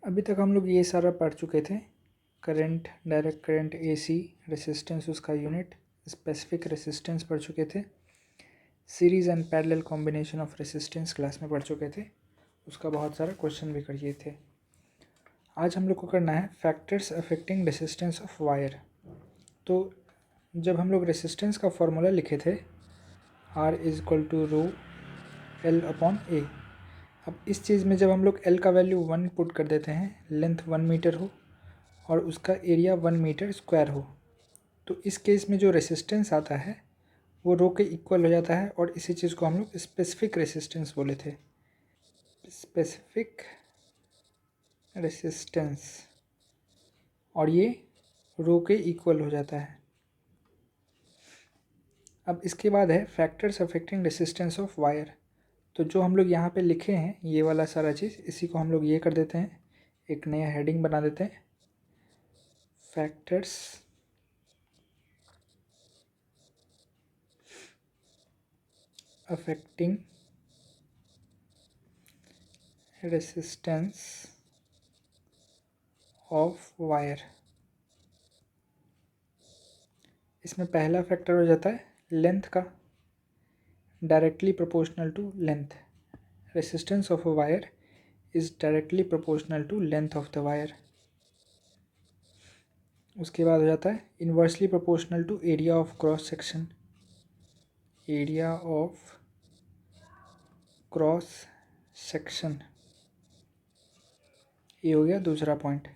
अभी तक हम लोग ये सारा पढ़ चुके थे। Current, direct current, AC, resistance उसका यूनिट, स्पेसिफिक रेसिस्टेंस पढ़ चुके थे। Series and parallel combination of resistance class में पढ़ चुके थे। उसका बहुत सारा क्वेश्चन भी करिए थे। आज हम लोग को करना है factors affecting resistance of wire. तो जब हम लोग रेसिस्टेंस का फॉर्मूला लिखे थे R is equal to rho L upon A. अब इस चीज़ में जब हम लोग L का वैल्यू 1 पुट कर देते हैं, लेंथ 1 मीटर हो और उसका एरिया 1 मीटर स्क्वायर हो, तो इस केस में जो रेसिस्टेंस आता है वो रो के इक्वल हो जाता है और इसी चीज़ को हम लोग स्पेसिफिक रेसिस्टेंस बोले थे। स्पेसिफिक रेसिस्टेंस, और ये रो के इक्वल हो जाता है। अब इसके बाद है factors affecting resistance of wire. तो जो हम लोग यहाँ पे लिखे हैं ये वाला सारा चीज़, इसी को हम लोग ये कर देते हैं, एक नया हेडिंग बना देते हैं, factors affecting resistance of wire. इसमें पहला फैक्टर हो जाता है लेंथ का, directly proportional to length. Resistance of a wire is directly proportional to length of the wire. उसके बाद हो जाता है inversely proportional to area of cross section. Area of cross section, ये हो गया दूसरा पॉइंट।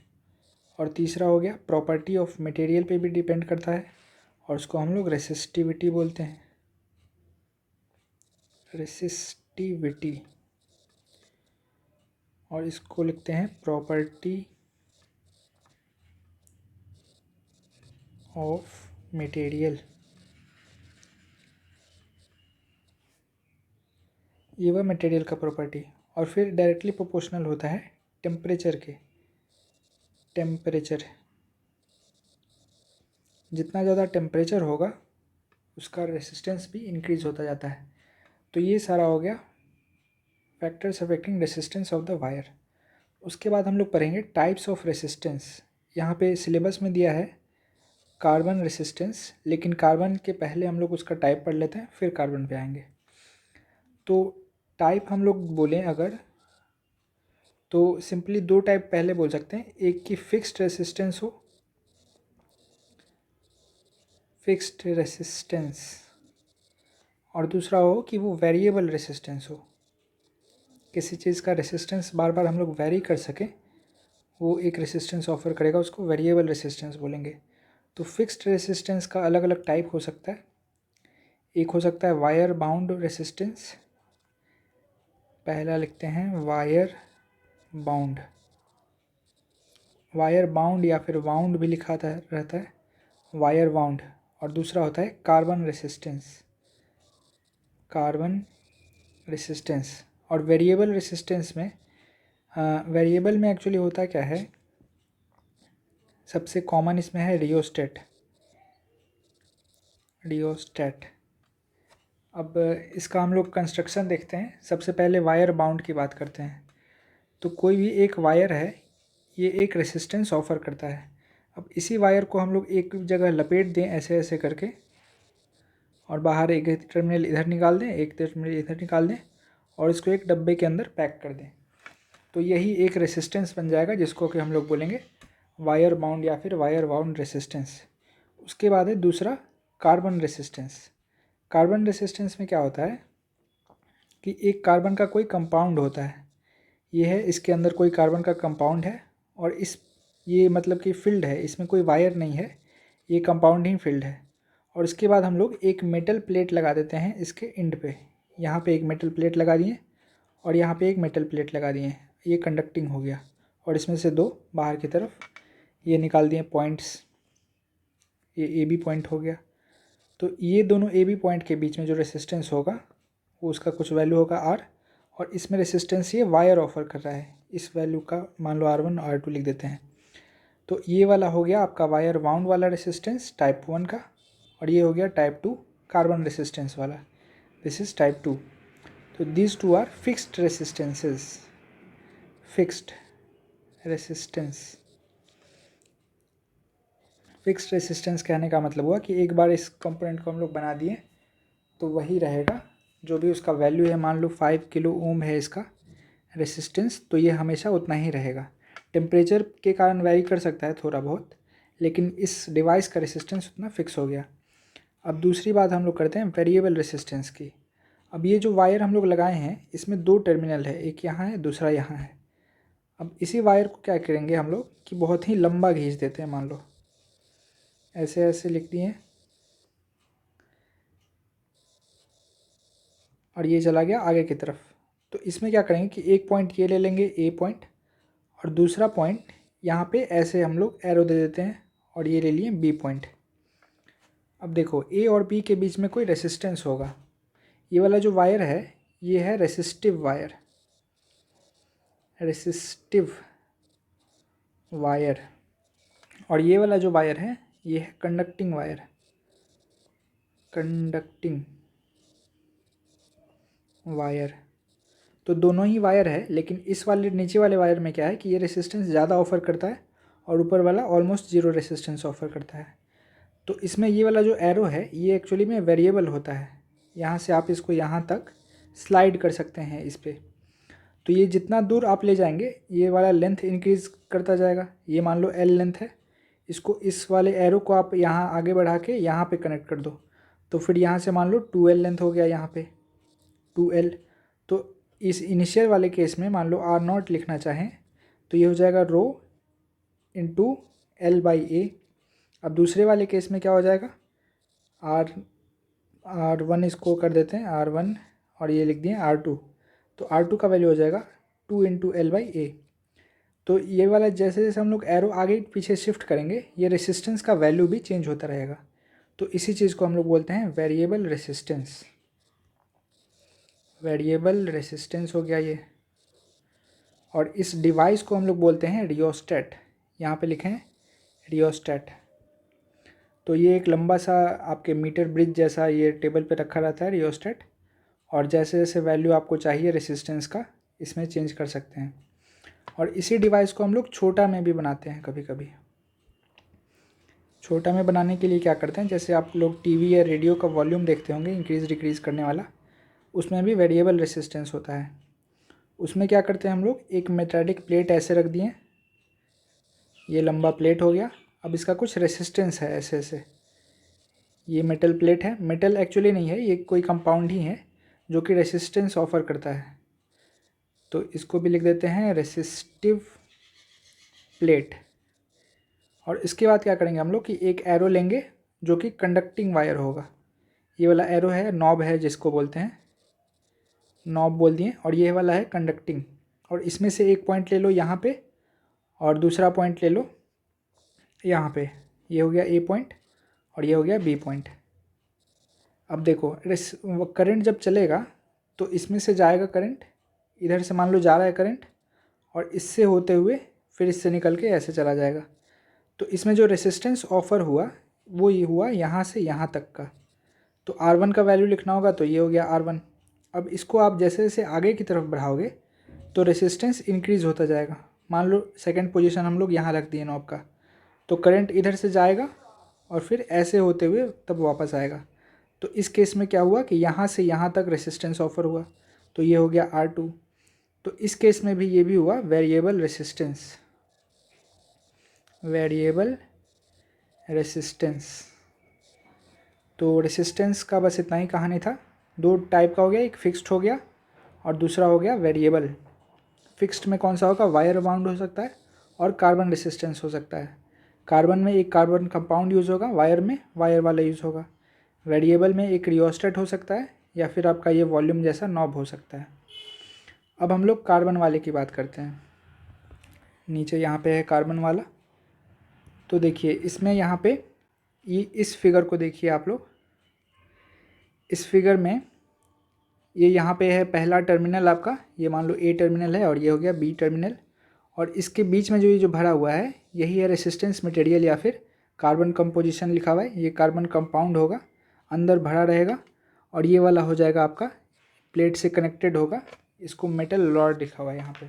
और तीसरा हो गया प्रॉपर्टी ऑफ मटेरियल पे भी डिपेंड करता है और उसको हम लोग रेसिस्टिविटी बोलते हैं। रेसिस्टिविटी, और इसको लिखते हैं प्रॉपर्टी ऑफ मटेरियल। ये वह मटेरियल का प्रॉपर्टी। और फिर डायरेक्टली प्रोपोर्शनल होता है टेम्परेचर के। टेम्परेचर, जितना ज़्यादा टेम्परेचर होगा उसका रेसिस्टेंस भी इंक्रीज होता जाता है। तो ये सारा हो गया factors affecting resistance of the wire. उसके बाद हम लोग पढ़ेंगे टाइप्स ऑफ रेसिस्टेंस। यहाँ पे सिलेबस में दिया है कार्बन रेसिस्टेंस, लेकिन कार्बन के पहले हम लोग उसका टाइप पढ़ लेते हैं, फिर कार्बन पे आएंगे। तो टाइप हम लोग बोलें अगर, तो सिंपली दो टाइप पहले बोल सकते हैं। एक की फिक्स्ड रेसिस्टेंस हो, फिक्स्ड रेसिस्टेंस, और दूसरा हो कि वो वेरिएबल रेसिस्टेंस हो। किसी चीज़ का रेसिस्टेंस बार बार हम लोग वेरी कर सकें, वो एक रेसिस्टेंस ऑफर करेगा, उसको वेरिएबल रेसिस्टेंस बोलेंगे। तो फिक्स्ड रेसिस्टेंस का अलग अलग टाइप हो सकता है। एक हो सकता है वायर बाउंड रेसिस्टेंस। पहला लिखते हैं वायर बाउंड। वायर बाउंड या फिर वाउंड भी लिखा रहता है, वायर बाउंड। और दूसरा होता है कार्बन रेसिस्टेंस, कार्बन रेसिस्टेंस। और वेरिएबल रेसिस्टेंस में, वेरिएबल में एक्चुअली होता क्या है, सबसे कॉमन इसमें है रियोस्टेट। रियोस्टेट, अब इसका हम लोग कंस्ट्रक्शन देखते हैं। सबसे पहले वायर बाउंड की बात करते हैं। तो कोई भी एक वायर है, ये एक रेसिस्टेंस ऑफर करता है। अब इसी वायर को हम लोग एक जगह लपेट दें ऐसे ऐसे करके, और बाहर एक टर्मिनल इधर निकाल दें, एक टर्मिनल इधर निकाल दें, और इसको एक डब्बे के अंदर पैक कर दें, तो यही एक रेसिस्टेंस बन जाएगा, जिसको कि हम लोग बोलेंगे वायर बाउंड या फिर वायर बाउंड रेसिस्टेंस। उसके बाद है दूसरा कार्बन रेसिस्टेंस। कार्बन रेसिस्टेंस में क्या होता है कि एक कार्बन का कोई कंपाउंड होता है, ये है, इसके अंदर कोई कार्बन का कंपाउंड है, और ये मतलब कि फील्ड है, इसमें कोई वायर नहीं है, ये कंपाउंड ही फील्ड है। और इसके बाद हम लोग एक मेटल प्लेट लगा देते हैं इसके एंड पे। यहाँ पे एक मेटल प्लेट लगा दिए और यहाँ पे एक मेटल प्लेट लगा दिए, ये कंडक्टिंग हो गया। और इसमें से दो बाहर की तरफ ये निकाल दिए पॉइंट्स, ये ए बी पॉइंट हो गया। तो ये दोनों ए बी पॉइंट के बीच में जो रेसिस्टेंस होगा वो उसका कुछ वैल्यू होगा आर, और इसमें रेसिस्टेंस ये वायर ऑफर कर रहा है, इस वैल्यू का मान लो R1 R2 लिख देते हैं। तो ये वाला हो गया आपका वायर बाउंड वाला रेसिस्टेंस टाइप 1 का, और ये हो गया टाइप 2 कार्बन रेसिस्टेंस वाला, दिस इज टाइप 2। तो these two are fixed resistances, fixed resistance. Fixed resistance कहने का मतलब हुआ कि एक बार इस कंपोनेंट को हम लोग बना दिए तो वही रहेगा, जो भी उसका वैल्यू है, मान लो 5 किलो ओम है इसका रेसिस्टेंस, तो ये हमेशा उतना ही रहेगा। टेम्परेचर के कारण वैरी कर सकता है थोड़ा बहुत, लेकिन इस डिवाइस का रेसिस्टेंस उतना फिक्स हो गया। अब दूसरी बात हम लोग करते हैं वेरिएबल रेसिस्टेंस की। अब ये जो वायर हम लोग लगाए हैं इसमें 2 टर्मिनल है, एक यहाँ है दूसरा यहाँ है। अब इसी वायर को क्या करेंगे हम लोग कि बहुत ही लंबा खींच देते हैं, मान लो ऐसे ऐसे लिख दिए और ये चला गया आगे की तरफ। तो इसमें क्या करेंगे कि एक पॉइंट ये ले लेंगे ए पॉइंट, और दूसरा पॉइंट यहाँ पे ऐसे हम लोग एरो दे देते हैं और ये ले लिए बी पॉइंट। अब देखो ए और बी के बीच में कोई रेसिस्टेंस होगा। ये वाला जो वायर है ये है रेसिस्टिव वायर, रेसिस्टिव वायर, और ये वाला जो वायर है ये है कंडक्टिंग वायर, कंडक्टिंग वायर। तो दोनों ही वायर है, लेकिन इस वाले नीचे वाले वायर में क्या है कि ये रेसिस्टेंस ज़्यादा ऑफर करता है और ऊपर वाला ऑलमोस्ट ज़ीरो रेसिस्टेंस ऑफर करता है। तो इसमें ये वाला जो एरो है ये एक्चुअली में वेरिएबल होता है। यहाँ से आप इसको यहाँ तक स्लाइड कर सकते हैं इस पर। तो ये जितना दूर आप ले जाएंगे ये वाला लेंथ इंक्रीज़ करता जाएगा। ये मान लो एल लेंथ है, इसको इस वाले एरो को आप यहाँ आगे बढ़ा के यहाँ पे कनेक्ट कर दो, तो फिर यहाँ से मान लो 2L लेंथ हो गया, यहाँ पे 2L। तो इस इनिशियल वाले केस में मान लो R0 लिखना चाहें तो ये हो जाएगा रो इंटू L/A। अब दूसरे वाले केस में क्या हो जाएगा, R1 इसको कर देते हैं R1 और ये लिख दिए R2, तो R2 का वैल्यू हो जाएगा 2 इंटू L/A। तो ये वाला जैसे जैसे हम लोग एरो आगे पीछे शिफ्ट करेंगे ये रेसिस्टेंस का वैल्यू भी चेंज होता रहेगा। तो इसी चीज़ को हम लोग बोलते हैं वेरिएबल रेसिस्टेंस। वेरिएबल रेसिस्टेंस हो गया ये। और इस डिवाइस को हम लोग बोलते हैं रियोस्टेट। यहाँ पे लिखें रियोस्टेट। तो ये एक लंबा सा आपके मीटर ब्रिज जैसा ये टेबल पे रखा रहता है रियोस्टेट, और जैसे जैसे वैल्यू आपको चाहिए रेसिस्टेंस का इसमें चेंज कर सकते हैं। और इसी डिवाइस को हम लोग छोटा में भी बनाते हैं कभी कभी। छोटा में बनाने के लिए क्या करते हैं, जैसे आप लोग टीवी या रेडियो का वॉल्यूम देखते होंगे इंक्रीज़ डिक्रीज़ करने वाला, उसमें भी वेरिएबल रेसिस्टेंस होता है। उसमें क्या करते हैं हम लोग, एक मेटालिक प्लेट ऐसे रख दिए, ये लंबा प्लेट हो गया। अब इसका कुछ रेसिस्टेंस है ऐसे ऐसे, ये मेटल प्लेट है, मेटल एक्चुअली नहीं है, ये कोई कंपाउंड ही है जो कि रेसिस्टेंस ऑफर करता है। तो इसको भी लिख देते हैं रेसिस्टिव प्लेट। और इसके बाद क्या करेंगे हम लोग कि एक एरो लेंगे जो कि कंडक्टिंग वायर होगा। ये वाला एरो है, नॉब है जिसको बोलते हैं, नॉब बोल दिए, और ये वाला है कंडक्टिंग। और इसमें से एक पॉइंट ले लो यहाँ पे और दूसरा पॉइंट ले लो यहाँ पे, ये हो गया ए पॉइंट और ये हो गया बी पॉइंट। अब देखो करंट जब चलेगा तो इसमें से जाएगा करंट, इधर से मान लो जा रहा है करंट, और इससे होते हुए फिर इससे निकल के ऐसे चला जाएगा। तो इसमें जो रेसिस्टेंस ऑफर हुआ वो ये हुआ यहाँ से यहाँ तक का। तो R1 का वैल्यू लिखना होगा तो ये हो गया R1। अब इसको आप जैसे जैसे आगे की तरफ बढ़ाओगे तो रेसिस्टेंस इंक्रीज़ होता जाएगा। मान लो सेकंड पोजीशन हम लोग यहाँ रख दिए नॉब का, तो करंट इधर से जाएगा और फिर ऐसे होते हुए तब वापस आएगा। तो इस केस में क्या हुआ कि यहाँ से यहाँ तक रेसिस्टेंस ऑफर हुआ, तो ये हो गया R2। तो इस केस में भी ये भी हुआ वेरिएबल रेसिस्टेंस, वेरिएबल रेसिस्टेंस। तो रेसिस्टेंस का बस इतना ही कहानी था। दो टाइप का हो गया, एक फिक्स्ड हो गया और दूसरा हो गया वेरिएबल। फिक्स्ड में कौन सा होगा, वायर बाउंड हो सकता है और कार्बन रेसिस्टेंस हो सकता है। कार्बन में एक कार्बन कंपाउंड यूज़ होगा, वायर में वायर वाला यूज़ होगा। वेरिएबल में एक रियोस्टेट हो सकता है या फिर आपका ये वॉल्यूम जैसा नॉब हो सकता है। अब हम लोग कार्बन वाले की बात करते हैं। नीचे यहाँ पे है कार्बन वाला। तो देखिए इसमें यहाँ पे ये इस फिगर को देखिए आप लोग, इस फिगर में ये यहाँ पे है पहला टर्मिनल आपका, ये मान लो ए टर्मिनल है और ये हो गया बी टर्मिनल, और इसके बीच में जो ये जो भरा हुआ है यही है रेसिस्टेंस मटेरियल या फिर कार्बन कंपोजिशन लिखा हुआ है। ये कार्बन कंपाउंड होगा, अंदर भरा रहेगा, और ये वाला हो जाएगा आपका प्लेट से कनेक्टेड होगा, इसको मेटल रॉड लिखा हुआ है यहाँ पे।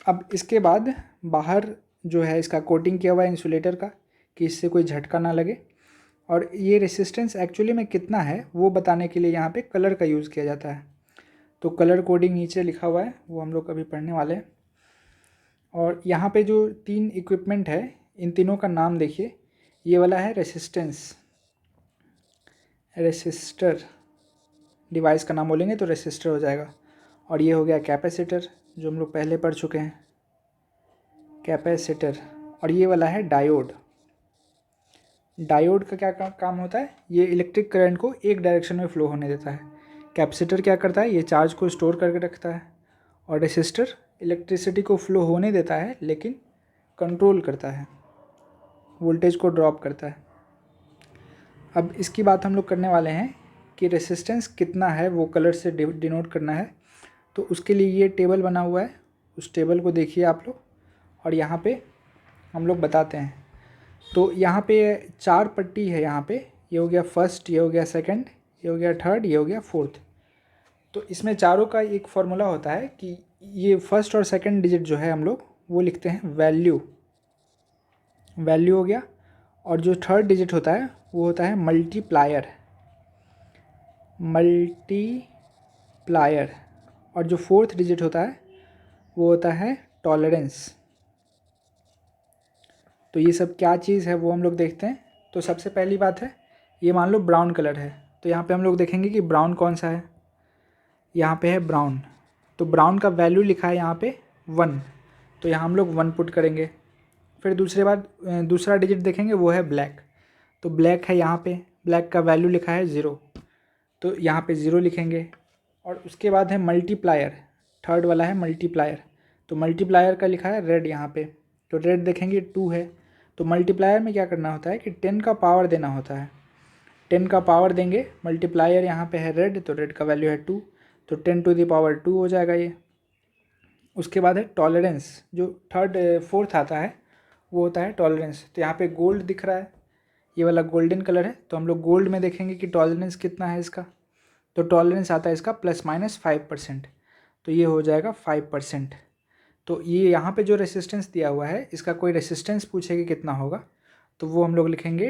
अब इसके बाद बाहर जो है इसका कोटिंग किया हुआ है इंसुलेटर का, कि इससे कोई झटका ना लगे। और ये रेसिस्टेंस एक्चुअली में कितना है वो बताने के लिए यहाँ पे कलर का यूज़ किया जाता है। तो कलर कोडिंग नीचे लिखा हुआ है, वो हम लोग अभी पढ़ने वाले हैं। और यहाँ पे जो 3 इक्विपमेंट है, इन तीनों का नाम देखिए। ये वाला है रेसिस्टर डिवाइस का नाम बोलेंगे तो रेसिस्टर हो जाएगा। और ये हो गया कैपेसिटर, जो हम लोग पहले पढ़ चुके हैं, कैपेसिटर। और ये वाला है डायोड। डायोड का क्या काम होता है, ये इलेक्ट्रिक करंट को एक डायरेक्शन में फ्लो होने देता है। कैपेसिटर क्या करता है, ये चार्ज को स्टोर करके रखता है। और रेसिस्टर इलेक्ट्रिसिटी को फ्लो होने देता है लेकिन कंट्रोल करता है, वोल्टेज को ड्रॉप करता है। अब इसकी बात हम लोग करने वाले हैं कि रेसिस्टेंस कितना है वो कलर से डिनोट करना है। तो उसके लिए ये टेबल बना हुआ है, उस टेबल को देखिए आप लोग, और यहाँ पे हम लोग बताते हैं। तो यहाँ पे 4 पट्टी है, यहाँ पे ये हो गया फर्स्ट, ये हो गया सेकंड, ये हो गया थर्ड, ये हो गया फोर्थ। तो इसमें चारों का एक फार्मूला होता है कि ये फर्स्ट और सेकंड डिजिट जो है हम लोग वो लिखते हैं वैल्यू हो गया। और जो थर्ड डिजिट होता है वो होता है मल्टीप्लायर। और जो फोर्थ डिजिट होता है वो होता है टॉलरेंस। तो ये सब क्या चीज़ है वो हम लोग देखते हैं। तो सबसे पहली बात है, ये मान लो ब्राउन कलर है, तो यहाँ पे हम लोग देखेंगे कि ब्राउन कौन सा है। यहाँ पे है ब्राउन, तो ब्राउन का वैल्यू लिखा है यहाँ पे 1, तो यहाँ हम लोग 1 पुट करेंगे। फिर दूसरा डिजिट देखेंगे, वो है ब्लैक। तो ब्लैक है यहाँ पे, ब्लैक का वैल्यू लिखा है 0, तो यहाँ पे 0 लिखेंगे। और उसके बाद है मल्टीप्लायर, थर्ड वाला है मल्टीप्लायर। तो मल्टीप्लायर का लिखा है रेड यहाँ पे, तो रेड देखेंगे 2 है। तो मल्टीप्लायर में क्या करना होता है कि 10 का पावर देना होता है, 10 का पावर देंगे। मल्टीप्लायर यहाँ पे है रेड, तो रेड का वैल्यू है 2, तो 10 टू द पावर 2 हो जाएगा ये। उसके बाद है टॉलरेंस, जो फोर्थ आता है वो होता है टॉलरेंस। तो यहाँ पे गोल्ड दिख रहा है, ये वाला गोल्डन कलर है, तो हम लोग गोल्ड में देखेंगे कि टॉलरेंस कितना है इसका। तो टॉलरेंस आता है इसका ±5%, तो ये हो जाएगा 5%। तो ये यहाँ पे जो रेसिस्टेंस दिया हुआ है, इसका कोई रेसिस्टेंस पूछेगी कितना होगा, तो वो हम लोग लिखेंगे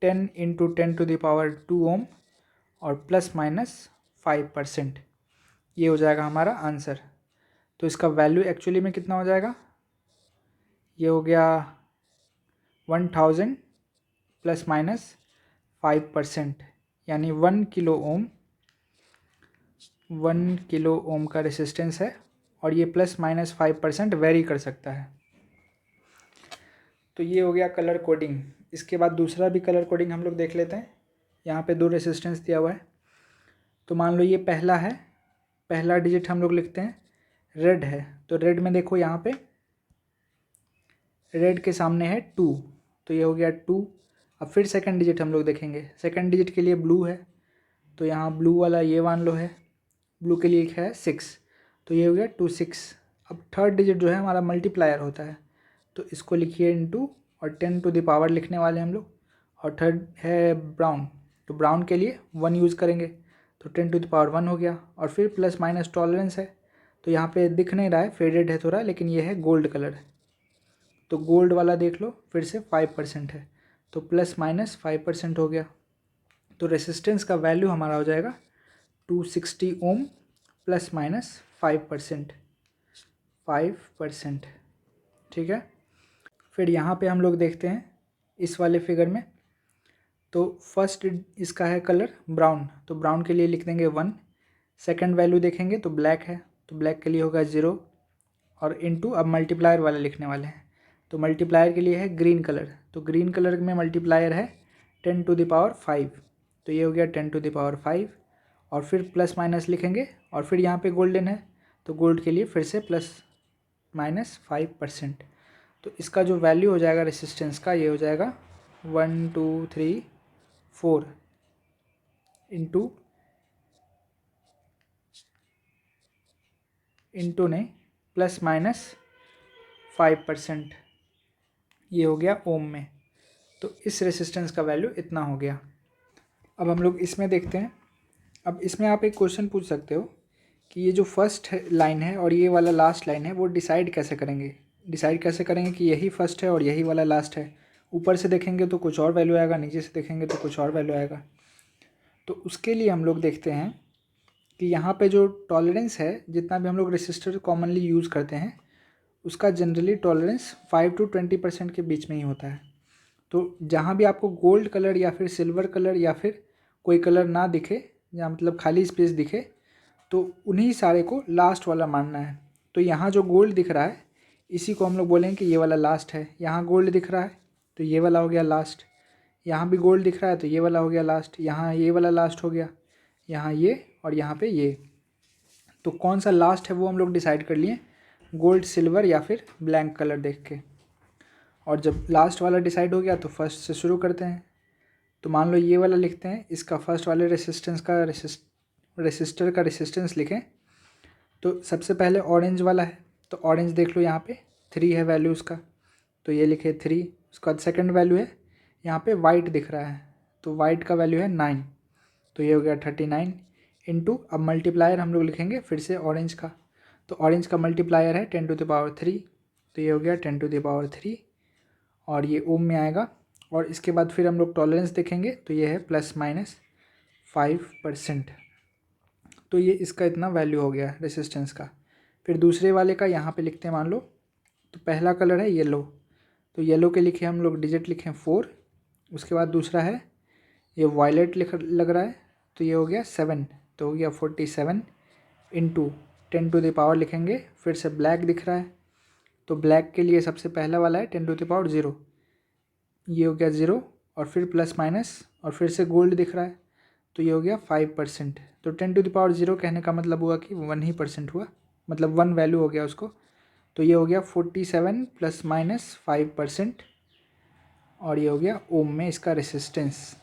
10 × 10 टू द पावर 2 ओम और +-5%। ये हो जाएगा हमारा आंसर। तो इसका वैल्यू एक्चुअली में कितना हो जाएगा, ये हो गया 1000 ±5%, यानी 1 किलो ओम का रेसिस्टेंस है। और ये ±5% वेरी कर सकता है। तो ये हो गया कलर कोडिंग। इसके बाद दूसरा भी कलर कोडिंग हम लोग देख लेते हैं। यहाँ पे 2 रेसिस्टेंस दिया हुआ है, तो मान लो ये पहला है, पहला डिजिट हम लोग लिखते हैं रेड है। तो रेड में देखो, यहाँ पे रेड के सामने है 2, तो ये हो गया 2। अब फिर सेकंड डिजिट हम लोग देखेंगे, सेकंड डिजिट के लिए ब्लू है, तो यहाँ ब्लू वाला ये मान लो है, ब्लू के लिए है 6, तो ये हो गया 2 6। अब थर्ड डिजिट जो है हमारा मल्टीप्लायर होता है, तो इसको लिखिए इनटू, और 10 टू द पावर लिखने वाले हम लोग। और थर्ड है ब्राउन, तो ब्राउन के लिए 1 यूज़ करेंगे, तो 10 टू द पावर 1 हो गया। और फिर + टॉलरेंस है, तो यहाँ पे दिख नहीं रहा है, फेडेड है थोड़ा, लेकिन ये है गोल्ड कलर, तो गोल्ड वाला देख लो, फिर से 5% है, तो +-5% हो गया। तो रेसिस्टेंस का वैल्यू हमारा हो जाएगा 260 ओम ±5%, 5%। ठीक है। फिर यहाँ पे हम लोग देखते हैं इस वाले फिगर में, तो फर्स्ट इसका है कलर ब्राउन, तो ब्राउन के लिए लिख देंगे 1। सेकंड वैल्यू देखेंगे तो ब्लैक है, तो ब्लैक के लिए होगा 0, और इनटू, अब मल्टीप्लायर वाला लिखने वाले हैं, तो मल्टीप्लायर के लिए है ग्रीन कलर, तो ग्रीन कलर में मल्टीप्लायर है 10 टू द पावर 5, तो ये हो गया 10 टू द पावर 5। और फिर +- लिखेंगे, और फिर यहाँ पे गोल्डन है, तो गोल्ड के लिए फिर से +-5%। तो इसका जो वैल्यू हो जाएगा रेसिस्टेंस का, ये हो जाएगा 1 2 3 4 इंटू नहीं, +-5%, ये हो गया ओम में। तो इस रेसिस्टेंस का वैल्यू इतना हो गया। अब हम लोग इसमें देखते हैं। अब इसमें आप एक क्वेश्चन पूछ सकते हो कि ये जो फर्स्ट लाइन है और ये वाला लास्ट लाइन है वो डिसाइड कैसे करेंगे कि यही फर्स्ट है और यही वाला लास्ट है। ऊपर से देखेंगे तो कुछ और वैल्यू आएगा, नीचे से देखेंगे तो कुछ और वैल्यू आएगा। तो उसके लिए हम लोग देखते हैं कि यहाँ पे जो टॉलरेंस है, जितना भी हम लोग रेसिस्टर कॉमनली यूज़ करते हैं उसका जनरली टॉलरेंस 5 to 20% के बीच में ही होता है। तो जहाँ भी आपको गोल्ड कलर या फिर सिल्वर कलर या फिर कोई कलर ना दिखे, या मतलब खाली स्पेस दिखे, तो उन्हीं सारे को लास्ट वाला मानना है। तो यहाँ जो गोल्ड दिख रहा है इसी को हम लोग बोलेंगे कि ये वाला लास्ट है। यहाँ गोल्ड दिख रहा है तो ये वाला हो गया लास्ट। यहाँ भी गोल्ड दिख रहा है तो ये वाला हो गया लास्ट। यहाँ ये वाला लास्ट हो गया, यहाँ ये और यहाँ पे ये। तो कौन सा लास्ट है वो हम लोग डिसाइड कर लिए, गोल्ड, सिल्वर या फिर ब्लैंक कलर देख के। और जब लास्ट वाला डिसाइड हो गया तो फर्स्ट से शुरू करते हैं। तो मान लो ये वाला लिखते हैं, इसका फर्स्ट वाले रेसिस्टर का रेसिस्टेंस लिखें। तो सबसे पहले ऑरेंज वाला है, तो ऑरेंज देख लो यहाँ पे 3 है वैल्यू उसका, तो ये लिखे 3। उसका सेकंड वैल्यू है यहाँ पे वाइट दिख रहा है, तो वाइट का वैल्यू है 9, तो ये हो गया 39 इंटू, अब मल्टीप्लायर हम लोग लिखेंगे फिर से ऑरेंज का। तो ऑरेंज का मल्टीप्लायर है 10⁻3, तो ये हो गया 10⁻3 और ये ओम में आएगा। और इसके बाद फिर हम लोग टॉलरेंस देखेंगे तो ये है ±5%। तो ये इसका इतना वैल्यू हो गया रेसिस्टेंस का। फिर दूसरे वाले का यहाँ पे लिखते हैं, मान लो तो पहला कलर है येलो, तो येलो के लिखे हम लोग डिजिट लिखें 4। उसके बाद दूसरा है ये वायलेट लग रहा है, तो ये हो गया 7, तो हो गया 47 इंटू 10⁻, लिखेंगे फिर से ब्लैक दिख रहा है, तो ब्लैक के लिए सबसे पहला वाला है 10⁻0, ये हो गया 0 और फिर प्लस माइनस और फिर से गोल्ड दिख रहा है, तो ये हो गया 5%। तो 10⁻0 कहने का मतलब हुआ कि 1% हुआ, मतलब 1 वैल्यू हो गया उसको। तो ये हो गया 47 ±5%, और ये हो गया ओम में इसका रेसिस्टेंस,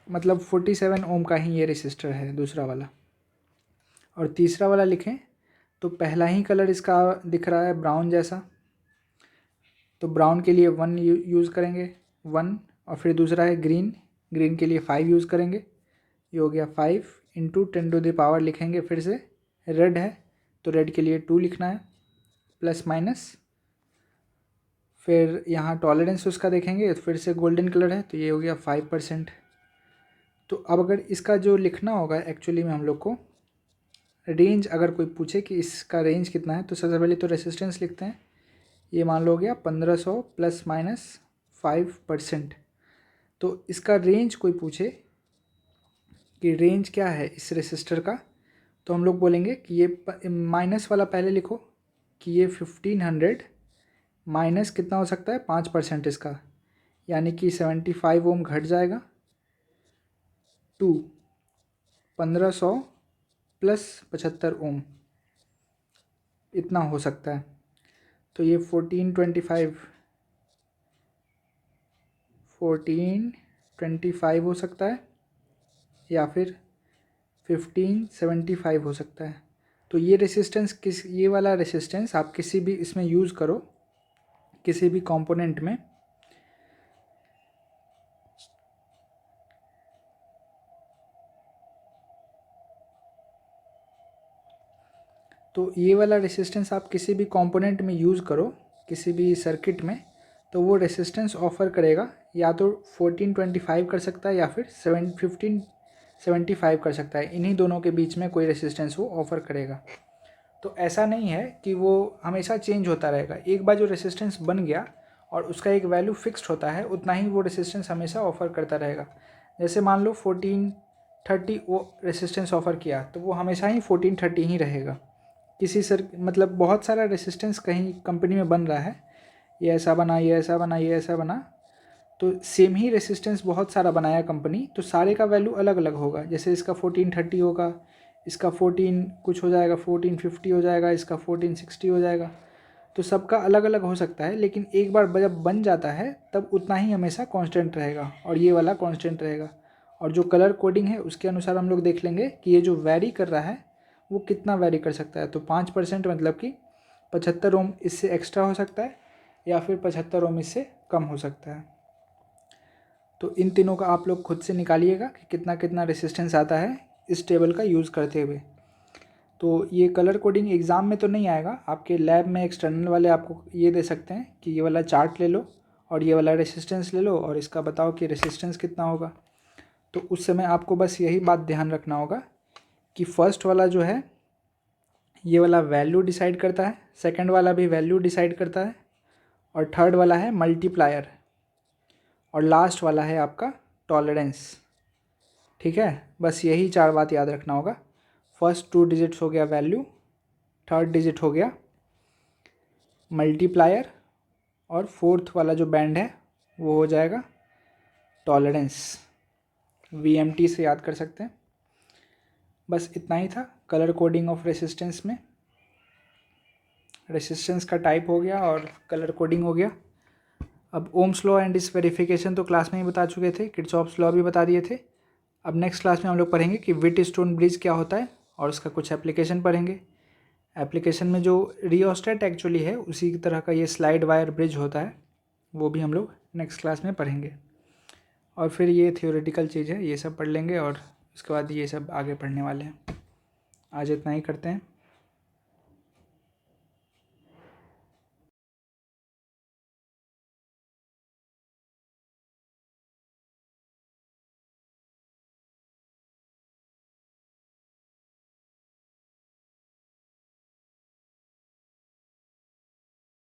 मतलब 47 ओम का ही ये रेसिस्टर है दूसरा वाला। और तीसरा वाला लिखें तो पहला ही कलर इसका दिख रहा है ब्राउन जैसा, तो ब्राउन के लिए 1 यूज़ करेंगे 1, और फिर दूसरा है ग्रीन, ग्रीन के लिए 5 यूज़ करेंगे, ये हो गया 5 इंटू 10⁻, लिखेंगे फिर से। रेड है तो रेड के लिए 2 लिखना है प्लस माइनस। फिर यहाँ टॉलरेंस उसका देखेंगे तो फिर से गोल्डन कलर है, तो ये हो गया 5%। तो अब अगर इसका जो लिखना होगा एक्चुअली में हम लोग को रेंज, अगर कोई पूछे कि इसका रेंज कितना है, तो सबसे पहले तो रेसिस्टेंस लिखते हैं। ये मान लो हो गया 1500 ±5%। तो इसका रेंज कोई पूछे कि रेंज क्या है इस रेसिस्टर का, तो हम लोग बोलेंगे कि ये माइनस वाला पहले लिखो कि ये 1500 माइनस कितना हो सकता है 5% इसका, यानी कि 75 ओम घट जाएगा टू 1500 प्लस 75 ओम, इतना हो सकता है। तो ये 1425 हो सकता है या फिर 1575 हो सकता है। तो ये रेसिस्टेंस ये वाला रेसिस्टेंस आप किसी भी इसमें यूज़ करो, किसी भी कंपोनेंट में, तो ये वाला रेसिस्टेंस आप किसी भी कंपोनेंट में यूज़ करो, किसी भी सर्किट में, तो वो रेसिस्टेंस ऑफ़र करेगा या तो 1425 कर सकता है या फिर 1575 कर सकता है। इन्हीं दोनों के बीच में कोई रेसिस्टेंस वो ऑफ़र करेगा। तो ऐसा नहीं है कि वो हमेशा चेंज होता रहेगा। एक बार जो रेसिस्टेंस बन गया और उसका एक वैल्यू फिक्स्ड होता है, उतना ही वो रेसिस्टेंस हमेशा ऑफ़र करता रहेगा। जैसे मान लो 1430 वो रेसिस्टेंस ऑफ़र किया, तो वो हमेशा ही 1430 ही रहेगा। किसी मतलब बहुत सारा रेसिस्टेंस कहीं कंपनी में बन रहा है, ये ऐसा बना, ये ऐसा बना, ये ऐसा बना, तो सेम ही रेसिस्टेंस बहुत सारा बनाया कंपनी, तो सारे का वैल्यू अलग अलग होगा। जैसे इसका 1430 होगा, इसका 14 कुछ हो जाएगा, 1450 हो जाएगा, इसका 1460 हो जाएगा, तो सबका अलग अलग हो सकता है। लेकिन एक बार जब बन जाता है तब उतना ही हमेशा कांस्टेंट रहेगा और ये वाला कांस्टेंट रहेगा। और जो कलर कोडिंग है उसके अनुसार हम लोग देख लेंगे कि ये जो वैरी कर रहा है वो कितना वैरी कर सकता है। तो 5% मतलब कि 75 ओम इससे एक्स्ट्रा हो सकता है या फिर 75 ओम इससे कम हो सकता है। तो इन तीनों का आप लोग खुद से निकालिएगा कि कितना कितना रेसिस्टेंस आता है इस टेबल का यूज़ करते हुए। तो ये कलर कोडिंग एग्ज़ाम में तो नहीं आएगा, आपके लैब में एक्सटर्नल वाले आपको ये दे सकते हैं कि ये वाला चार्ट ले लो और ये वाला रेसिस्टेंस ले लो और इसका बताओ कि रेसिस्टेंस कितना होगा। तो उस समय आपको बस यही बात ध्यान रखना होगा कि फर्स्ट वाला जो है ये वाला वैल्यू डिसाइड करता है, सेकंड वाला भी वैल्यू डिसाइड करता है, और थर्ड वाला है मल्टीप्लायर, और लास्ट वाला है आपका टॉलरेंस। ठीक है, बस यही 4 बात याद रखना होगा। फर्स्ट 2 डिजिट्स हो गया वैल्यू, थर्ड डिजिट हो गया मल्टीप्लायर, और फोर्थ वाला जो बैंड है वो हो जाएगा टॉलरेंस। VMT से याद कर सकते हैं। बस इतना ही था कलर कोडिंग ऑफ रेसिस्टेंस में। रेसिस्टेंस का टाइप हो गया और कलर कोडिंग हो गया। अब ओम्स लॉ एंड इस वेरिफिकेशन तो क्लास में ही बता चुके थे, किर्चॉफ्स लॉ भी बता दिए थे। अब नेक्स्ट क्लास में हम लोग पढ़ेंगे कि व्हिटस्टोन ब्रिज क्या होता है और उसका कुछ एप्लीकेशन पढ़ेंगे। एप्लीकेशन में जो रियोस्टेट एक्चुअली है उसी की तरह का ये स्लाइड वायर ब्रिज होता है, वो भी हम लोग नेक्स्ट क्लास में पढ़ेंगे। और फिर ये थियोरेटिकल चीज़ है, ये सब पढ़ लेंगे और उसके बाद ये सब आगे पढ़ने वाले हैं। आज इतना ही करते हैं।